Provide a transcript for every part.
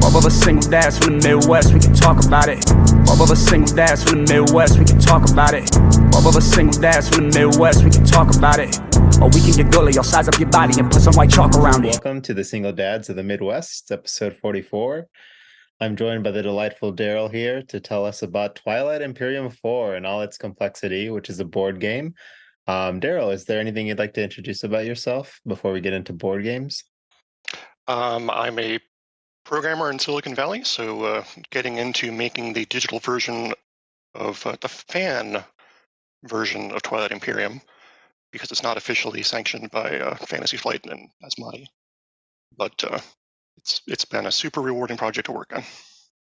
Both of us single dads from the Midwest, we can talk about it. Both of us single dads from the Midwest, we can talk about it. Both of us single dads from the Midwest, we can talk about it. Or we can get gully, I'll size up your body and put some white chalk around it. Welcome to the Single Dads of the Midwest, episode 44. I'm joined by the delightful Darrell here to tell us about Twilight Imperium 4 and all its complexity, which is a board game. Darrell, is there anything you'd like to introduce about yourself before we get into board games? I'm a programmer in Silicon Valley, so getting into making the digital version of the fan version of Twilight Imperium, because it's not officially sanctioned by Fantasy Flight and Asmati. But it's been a super rewarding project to work on.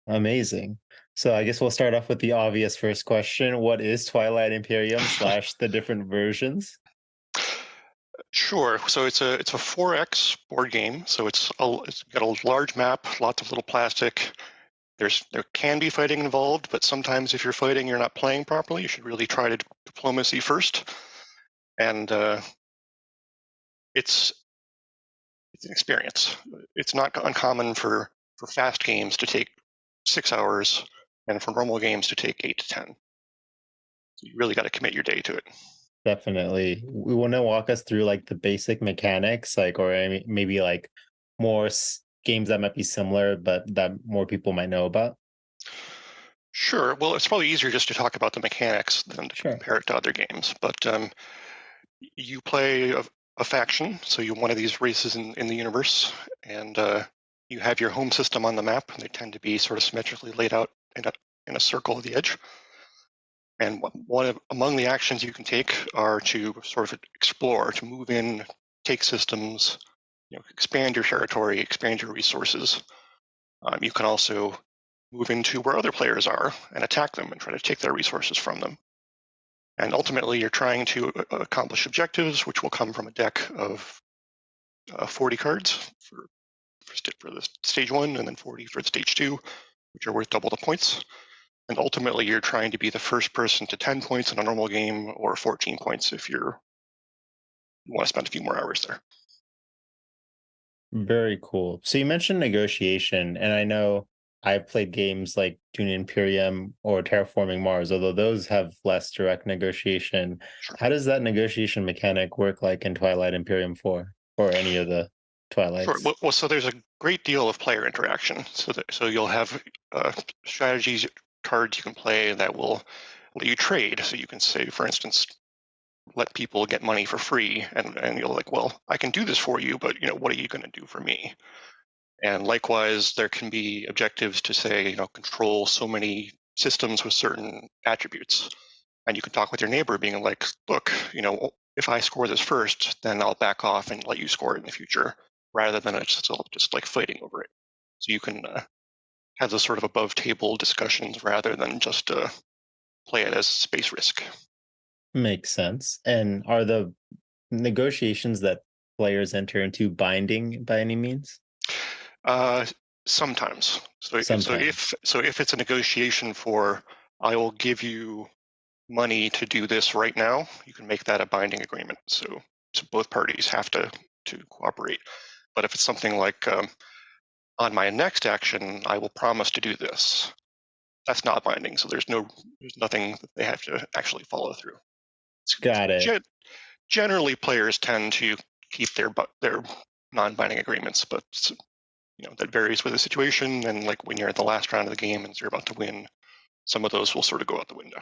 Amazing. So I guess we'll start off with the obvious first question. What is Twilight Imperium / the different versions? Sure. So it's a 4X board game. So it's got a large map, lots of little plastic. There can be fighting involved, but sometimes if you're fighting, you're not playing properly. You should really try to diplomacy first. And it's an experience. It's not uncommon for fast games to take 6 hours, and for normal games to take 8 to 10. So you really got to commit your day to it. Definitely. We want to walk us through like the basic mechanics, or maybe like more games that might be similar, but that more people might know about. Sure. Well, it's probably easier just to talk about the mechanics than to compare it to other games. But you play a faction, so you're one of these races in the universe, and you have your home system on the map, and they tend to be sort of symmetrically laid out in a circle at the edge. And among the actions you can take are to sort of explore, to move in, take systems, expand your territory, expand your resources. You can also move into where other players are and attack them and try to take their resources from them. And ultimately, you're trying to accomplish objectives, which will come from a deck of 40 cards for the stage 1, and then 40 for the stage 2, which are worth double the points. And ultimately, you're trying to be the first person to 10 points in a normal game, or 14 points if you want to spend a few more hours there. Very cool. So you mentioned negotiation, and I know I've played games like Dune Imperium or Terraforming Mars, although those have less direct negotiation. Sure. How does that negotiation mechanic work like in Twilight Imperium 4 or any of the Twilights? Sure. Well, so there's a great deal of player interaction. So you'll have strategies cards you can play that will let you trade. So you can say, for instance, let people get money for free, and you're like, well, I can do this for you, but what are you going to do for me? And likewise, there can be objectives to say, control so many systems with certain attributes. And you can talk with your neighbor being like, look, if I score this first, then I'll back off and let you score it in the future, rather than it's just like fighting over it. So you can have those sort of above table discussions rather than just play it as space risk. Makes sense. And are the negotiations that players enter into binding by any means? Sometimes. So Sometimes. if it's a negotiation for, I will give you money to do this right now, you can make that a binding agreement. So both parties have to cooperate. But if it's something like, on my next action, I will promise to do this, that's not binding. So there's nothing that they have to actually follow through. Got it. Generally, players tend to keep their non-binding agreements, but that varies with the situation. And like when you're at the last round of the game and you're about to win, some of those will sort of go out the window.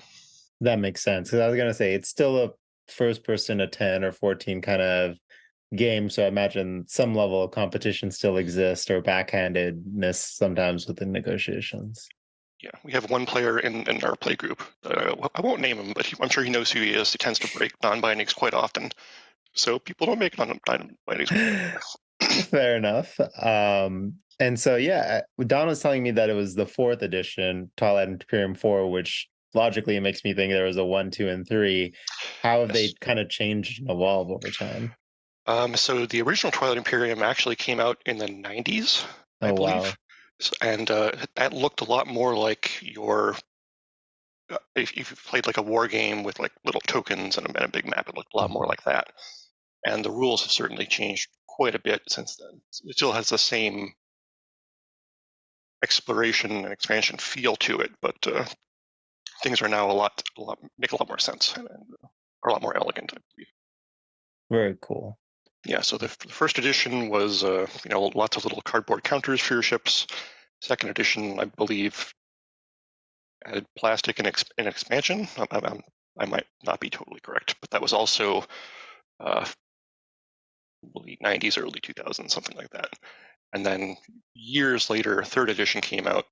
That makes sense. Because I was going to say, it's still a first person to 10 or 14 kind of game. So I imagine some level of competition still exists, or backhandedness sometimes within negotiations. Yeah, we have one player in our play group. I won't name him, but I'm sure he knows who he is. He tends to break non-bindings quite often. So people don't make non-bindings. Fair enough. And so, yeah, Don was telling me that it was the 4th edition, Twilight Imperium 4, which logically makes me think there was a 1, 2, and 3. How have they kind of changed and evolved over time? So the original Twilight Imperium actually came out in the 90s, I believe. Wow. And that looked a lot more like if you played like a war game with like little tokens and a big map, it looked a lot more like that. And the rules have certainly changed quite a bit since then. It still has the same exploration and expansion feel to it, but things are now make a lot more sense and are a lot more elegant, I believe. Very cool. Yeah, so the first edition was lots of little cardboard counters for your ships. Second edition, I believe, added plastic and expansion. I might not be totally correct, but that was also late 90s, early 2000s, something like that. And then years later, third edition came out,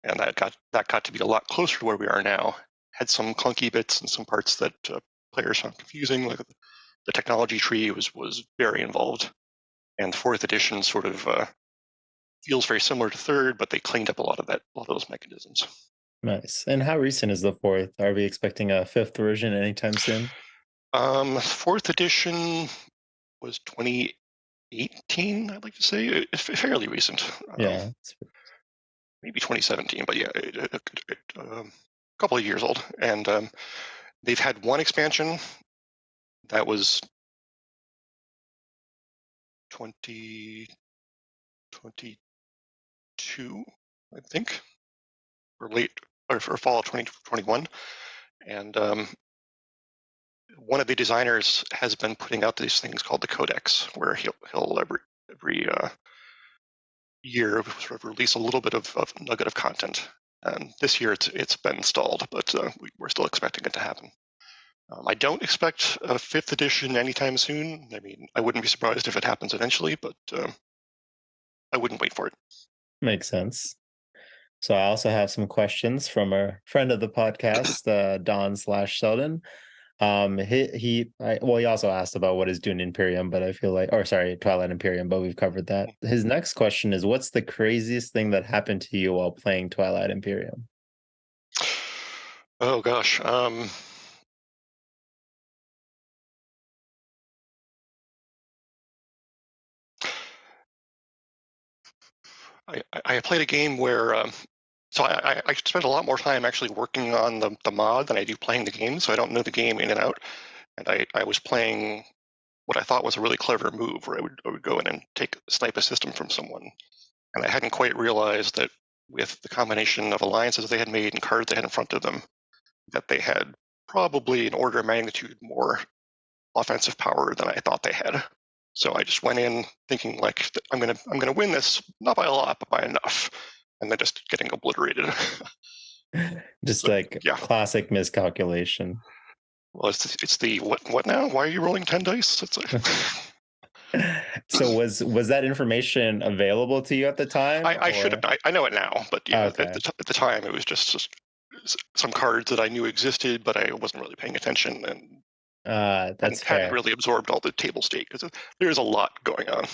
and that got to be a lot closer to where we are now. Had some clunky bits and some parts that players found confusing, like the technology tree was very involved. And fourth edition sort of feels very similar to third, but they cleaned up a lot of those mechanisms. Nice. And how recent is the fourth? Are we expecting a fifth version anytime soon? Fourth edition was 2018, I'd like to say. It's fairly recent. Yeah. Maybe 2017, but yeah, a couple of years old. And they've had one expansion that was 2022, I think, or fall of 2021. And one of the designers has been putting out these things called the Codex, where he'll every year sort of release a little bit of nugget of content. And this year it's been installed, but we're still expecting it to happen. I don't expect a fifth edition anytime soon. I mean, I wouldn't be surprised if it happens eventually, but I wouldn't wait for it. Makes sense. So I also have some questions from a friend of the podcast, Don/Sheldon. He also asked about what is Dune Imperium, but I feel like, or sorry, Twilight Imperium, but we've covered that. His next question is, what's the craziest thing that happened to you while playing Twilight Imperium? Oh gosh. I played a game where so I spent a lot more time actually working on the mod than I do playing the game, so I don't know the game in and out. And I was playing what I thought was a really clever move, where I would go in and snipe a system from someone, and I hadn't quite realized that with the combination of alliances they had made and cards they had in front of them, that they had probably an order of magnitude more offensive power than I thought they had. So I just went in thinking like I'm gonna win this, not by a lot, but by enough, and then just getting obliterated. Just So, like yeah. classic miscalculation. Well, it's the what now? Why are you rolling 10 dice? It's like So was that information available to you at the time? I should have. I know it now, but yeah, Okay. at the time it was just some cards that I knew existed, but I wasn't really paying attention and That's hadn't fair. really absorbed all the table state because there's a lot going on.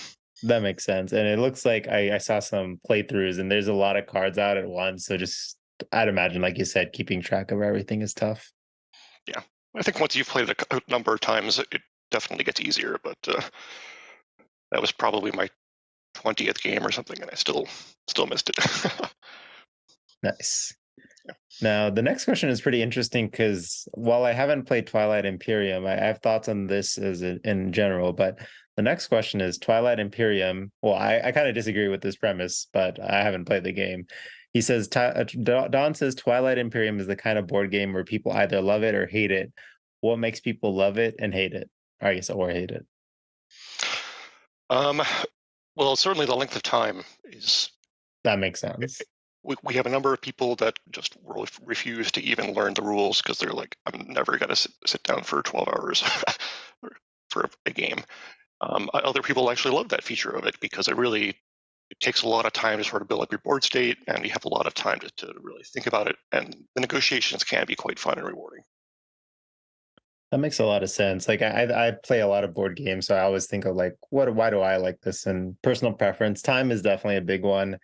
That makes sense. And it looks like I saw some playthroughs and there's a lot of cards out at once. So just, I'd imagine, like you said, keeping track of everything is tough. Yeah, I think once you've played a number of times, it definitely gets easier. But that was probably my 20th game or something, and I still missed it. Nice. Yeah. Now, the next question is pretty interesting because while I haven't played Twilight Imperium, I have thoughts on this in general. But the next question is Twilight Imperium. Well, I kind of disagree with this premise, but I haven't played the game. He says, Don says Twilight Imperium is the kind of board game where people either love it or hate it. What makes people love it and hate it? Or I guess, or hate it? Well, certainly the length of time is. That makes sense. We have a number of people that just refuse to even learn the rules because they're like, I'm never going to sit down for 12 hours for a game. Other people actually love that feature of it because it takes a lot of time to sort of build up your board state, and you have a lot of time to really think about it, and the negotiations can be quite fun and rewarding. That makes a lot of sense. Like I play a lot of board games, so I always think of like, why do I like this? And personal preference, time is definitely a big one.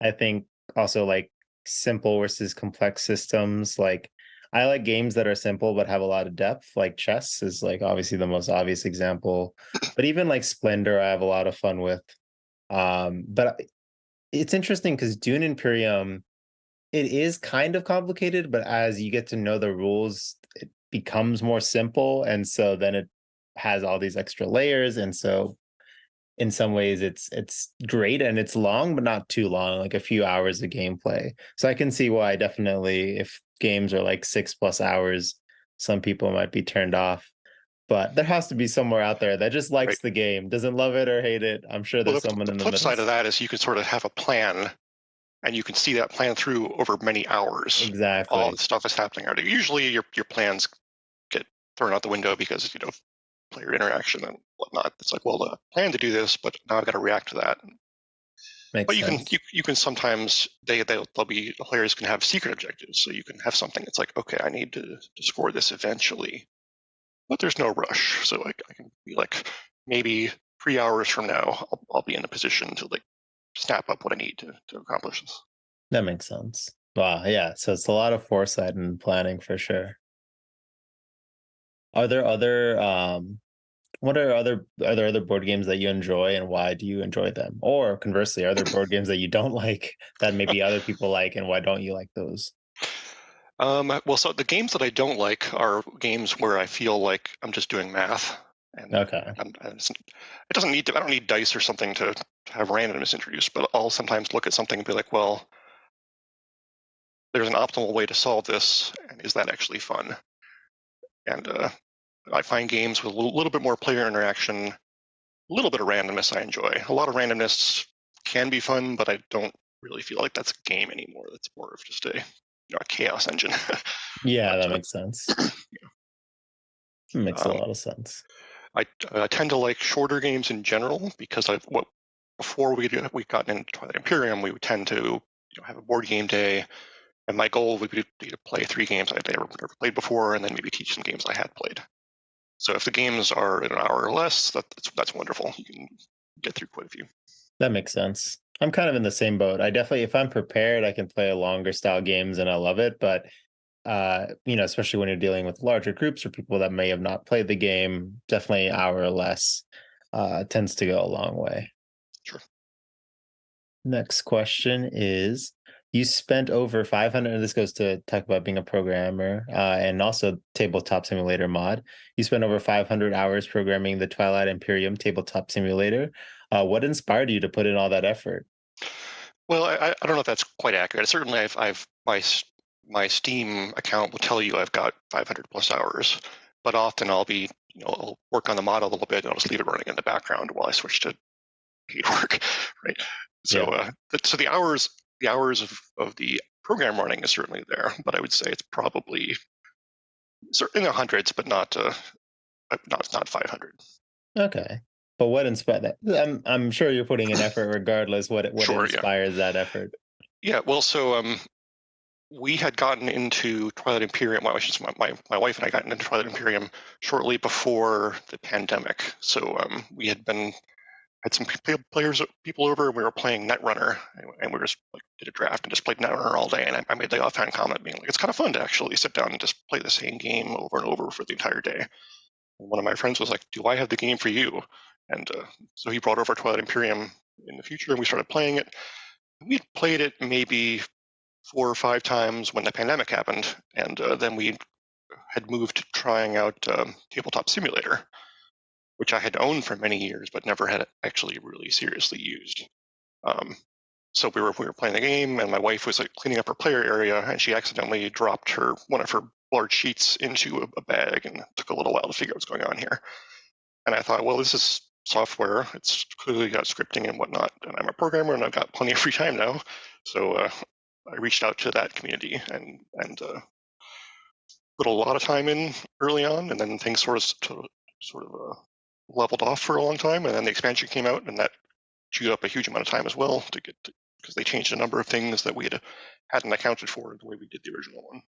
I think also like simple versus complex systems. Like I like games that are simple but have a lot of depth. Like chess is like obviously the most obvious example, but even like Splendor, I have a lot of fun with. But it's interesting because Dune Imperium, it is kind of complicated, but as you get to know the rules, it becomes more simple, and so then it has all these extra layers, and so in some ways it's great and it's long, but not too long, like a few hours of gameplay. So I can see why definitely if games are like 6+ hours, some people might be turned off. But there has to be somewhere out there that just Right. likes the game, doesn't love it or hate it. I'm sure Well, there's someone the in the flip middle. side of that is you can sort of have a plan, and you can see that plan through over many hours. All Exactly. the stuff is happening already. Usually, your plans get thrown out the window because player interaction and whatnot. It's like, well, I plan to do this, but now I've got to react to that. Makes But you can sense. you can sometimes they'll be players can have secret objectives, so you can have something that's like, okay, I need to score this eventually, but there's no rush. So I can be like, maybe 3 hours from now, I'll be in a position to like snap up what I need to accomplish this. That makes sense. Wow, yeah. So it's a lot of foresight and planning for sure. Are there other are there other board games that you enjoy and why do you enjoy them? Or conversely, are there board games that you don't like that maybe other people like and why don't you like those? Well, so the games that I don't like are games where I feel like I'm just doing math, and Okay. it doesn't need to. I don't need dice or something to have randomness introduced, but I'll sometimes look at something and be like, well, there's an optimal way to solve this, and is that actually fun? And I find games with a little bit more player interaction, a little bit of randomness I enjoy. A lot of randomness can be fun, but I don't really feel like that's a game anymore. That's more of just a chaos engine. Yeah, but that makes sense. It makes a um, lot of sense. I tend to like shorter games in general because before we got into Twilight Imperium, we would tend to have a board game day, and my goal would be to play 3 games I'd never played before, and then maybe teach some games I had played. So if the games are an hour or less, that's wonderful. You can get through quite a few. That makes sense. I'm kind of in the same boat. I definitely, if I'm prepared, I can play longer style games and I love it. But especially when you're dealing with larger groups or people that may have not played the game, definitely an hour or less tends to go a long way. Sure. Next question is you spent over 500, and this goes to talk about being a programmer and also Tabletop Simulator mod. You spent over 500 hours programming the Twilight Imperium Tabletop Simulator. What inspired you to put in all that effort? Well, I don't know if that's quite accurate. Certainly, I've my Steam account will tell you I've got 500 plus hours, but often I'll work on the mod a little bit and I'll just leave it running in the background while I switch to paid work, right? So, Yeah. so the hours of the program running is certainly there, but I would say it's probably in the hundreds, but not 500. Okay. But what inspired that? I'm sure you're putting in effort regardless. What Sure, yeah, inspires that effort? yeah. Well, so we had gotten into Twilight Imperium. Well, my wife and I got into Twilight Imperium shortly before the pandemic. So we had some people over, and we were playing Netrunner, and we just like did a draft and just played Netrunner all day. And I made the offhand comment being like, it's kind of fun to actually sit down and just play the same game over and over for the entire day. And one of my friends was like, do I have the game for you? And so he brought over Twilight Imperium in the future, and we started playing it. We had played it maybe 4 or 5 times when the pandemic happened, and then we had moved to trying out Tabletop Simulator, which I had owned for many years but never had actually really seriously used. Um, so we were playing the game, and my wife was like cleaning up her player area, and she accidentally dropped one of her large sheets into a bag, and it took a little while to figure out what's going on here. And I thought, well, this is software; it's clearly got scripting and whatnot, and I'm a programmer, and I've got plenty of free time now. So I reached out to that community and put a lot of time in early on, and then things sort of leveled off for a long time, and then the expansion came out, and that chewed up a huge amount of time as well because they changed a number of things that we hadn't accounted for the way we did the original one.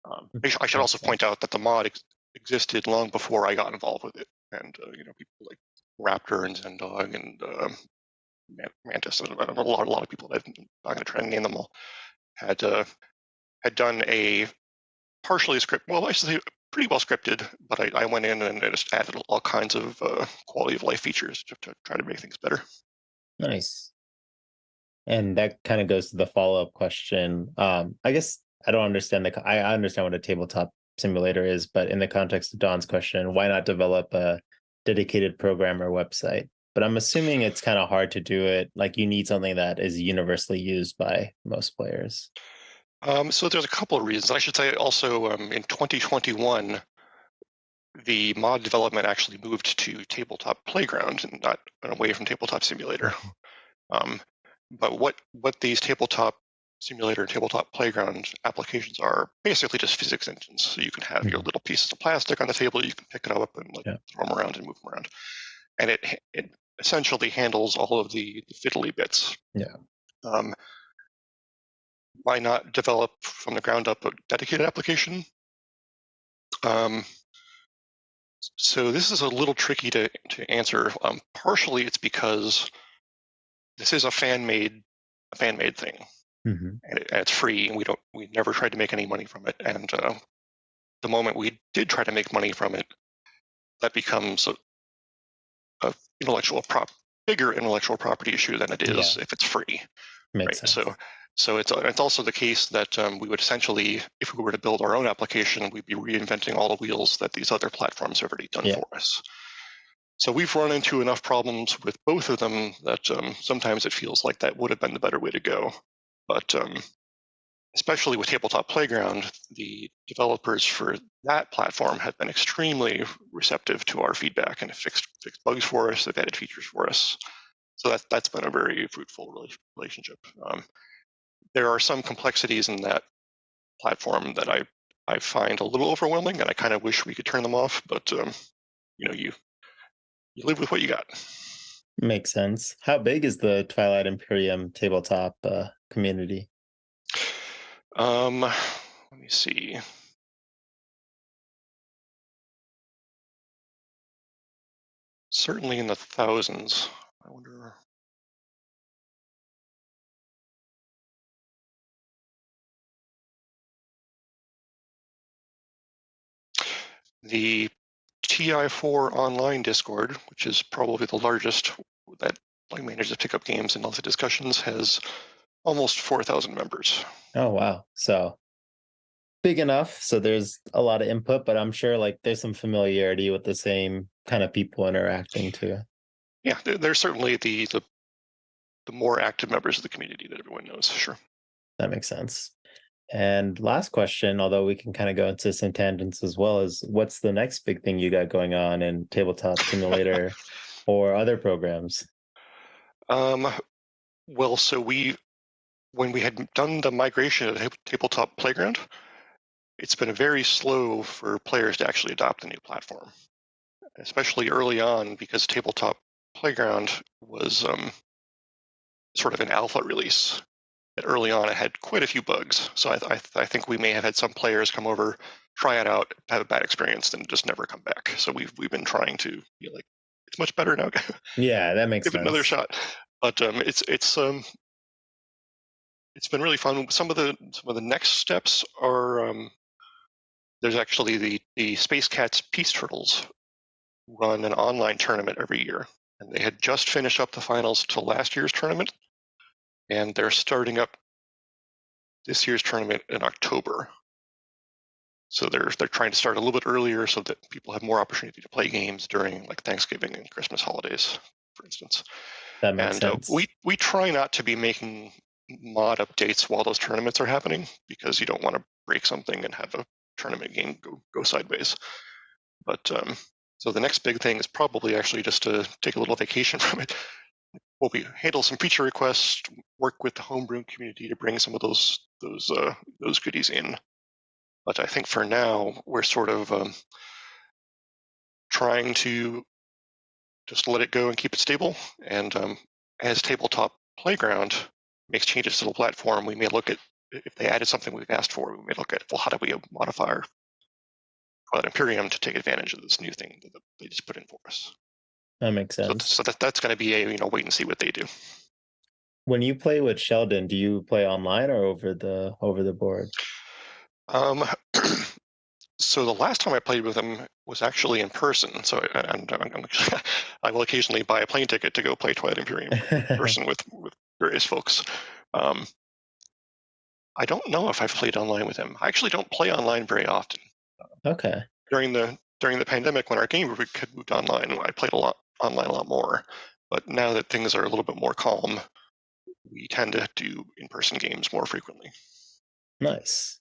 I should Makes also point sense. out that the mod existed long before I got involved with it, and people like Raptor and Zendog and Mantis and a lot of people that I'm not going to try and name them all had done a partially script. Well, I should say pretty well scripted, but I went in and I just added all kinds of quality of life features to try to make things better. Nice. And that kind of goes to the follow-up question. I guess I don't understand I understand what a tabletop simulator is, but in the context of Don's question, why not develop a dedicated programmer website? but I'm assuming it's kind of hard to do it. Like you need something that is universally used by most players. So there's a couple of reasons. I should say also in 2021, the mod development actually moved to Tabletop Playground and not away from Tabletop Simulator. But what these Tabletop Simulator and Tabletop Playground applications are basically just physics engines. So you can have your little pieces of plastic on the table, you can pick it up and throw them around and move them around. And it essentially handles all of the fiddly bits. Yeah. Why not develop from the ground up a dedicated application? So this is a little tricky to answer. Partially, it's because this is a fan-made thing, and it's free. And we never tried to make any money from it. And the moment we did try to make money from it, that becomes a bigger intellectual property issue than it is if it's free. Makes sense. So it's also the case that we would essentially, if we were to build our own application, we'd be reinventing all the wheels that these other platforms have already done for us. So we've run into enough problems with both of them that sometimes it feels like that would have been the better way to go. But especially with Tabletop Playground, the developers for that platform have been extremely receptive to our feedback and have fixed bugs for us. They've added features for us. So that's been a very fruitful relationship. There are some complexities in that platform that I find a little overwhelming, and I kind of wish we could turn them off. But you live with what you got. Makes sense. How big is the Twilight Imperium tabletop community? Let me see. Certainly in the thousands. I wonder. The TI4 online Discord, which is probably the largest that manages to pick up games and lots of discussions, has almost 4,000 members. Oh, wow. So big enough. So there's a lot of input, but I'm sure there's some familiarity with the same kind of people interacting too. Yeah, there's certainly the more active members of the community that everyone knows, sure. That makes sense. And last question, although we can kind of go into some tangents as well, is what's the next big thing you got going on in Tabletop Simulator or other programs? Well, so when we had done the migration of Tabletop Playground, it's been very slow for players to actually adopt the new platform, especially early on, because Tabletop Playground was sort of an alpha release. Early on, it had quite a few bugs. So I think we may have had some players come over, try it out, have a bad experience, and just never come back. So we've been trying to be like, it's much better now. Yeah, that makes sense. Give it another shot. But it's been really fun. Some of the next steps are there's actually the Space Cats Peace Turtles run an online tournament every year, and they had just finished up the finals to last year's tournament, and they're starting up this year's tournament in October. So they're trying to start a little bit earlier so that people have more opportunity to play games during Thanksgiving and Christmas holidays, for instance. That makes sense. We try not to be making mod updates while those tournaments are happening, because you don't want to break something and have a tournament game go sideways. But so the next big thing is probably actually just to take a little vacation from it. We'll handle some feature requests, work with the homebrew community to bring some of those goodies in. But I think for now we're sort of trying to just let it go and keep it stable. And as Tabletop Playground makes changes to the platform, we may look at, if they added something we've asked for, we may look at, well, how do we modify our Twilight Imperium to take advantage of this new thing that they just put in for us. That makes sense. So that's going to be a wait and see what they do. When you play with Sheldon, do you play online or over the board? So the last time I played with him was actually in person. So I will occasionally buy a plane ticket to go play Twilight Imperium in person with various folks. I don't know if I've played online with him. I actually don't play online very often. Okay. During the pandemic, when our game had moved online, I played online a lot more. But now that things are a little bit more calm, we tend to do in-person games more frequently. Nice.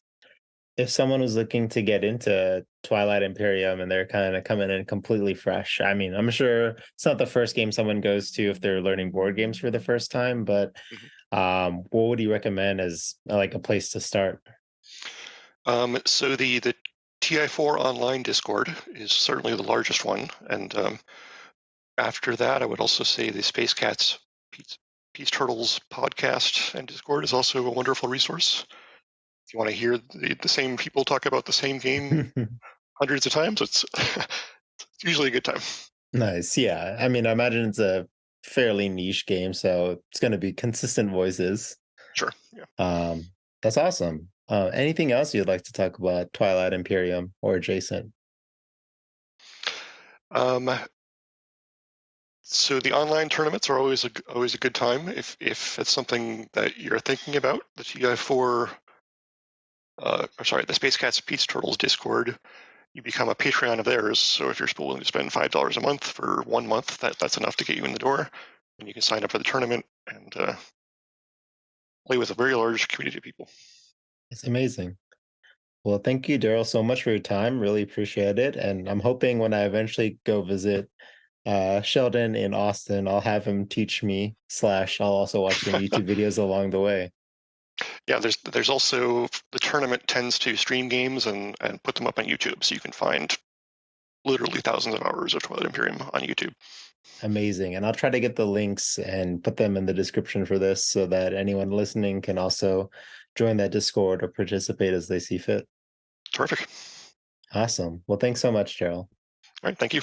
If someone was looking to get into Twilight Imperium and they're kind of coming in completely fresh, I mean, I'm sure it's not the first game someone goes to if they're learning board games for the first time, but Mhm. what would you recommend as like a place to start? So the TI4 online Discord is certainly the largest one, and after that, I would also say the Space Cats Peace Turtles podcast and Discord is also a wonderful resource. If you want to hear the same people talk about the same game hundreds of times, it's, it's usually a good time. Nice. Yeah. I mean, I imagine it's a fairly niche game, so it's going to be consistent voices. Sure. Yeah. Um, that's awesome. Anything else you'd like to talk about Twilight Imperium or adjacent? Um, so the online tournaments are always a good time if it's something that you're thinking about. The TI4, the Space Cats Peace Turtles Discord, you become a Patreon of theirs. So if you're willing to spend $5 a month for 1 month, that's enough to get you in the door, and you can sign up for the tournament and play with a very large community of people. It's amazing. Well, thank you, Darrell, so much for your time. Really appreciate it. And I'm hoping when I eventually go visit Sheldon in Austin, I'll have him teach me, slash, I'll also watch some YouTube videos along the way. Yeah, there's also the tournament tends to stream games and put them up on YouTube, so you can find literally thousands of hours of Twilight Imperium on YouTube. Amazing. And I'll try to get the links and put them in the description for this so that anyone listening can also join that Discord or participate as they see fit. Terrific. Awesome. Well, thanks so much, Gerald. All right, thank you.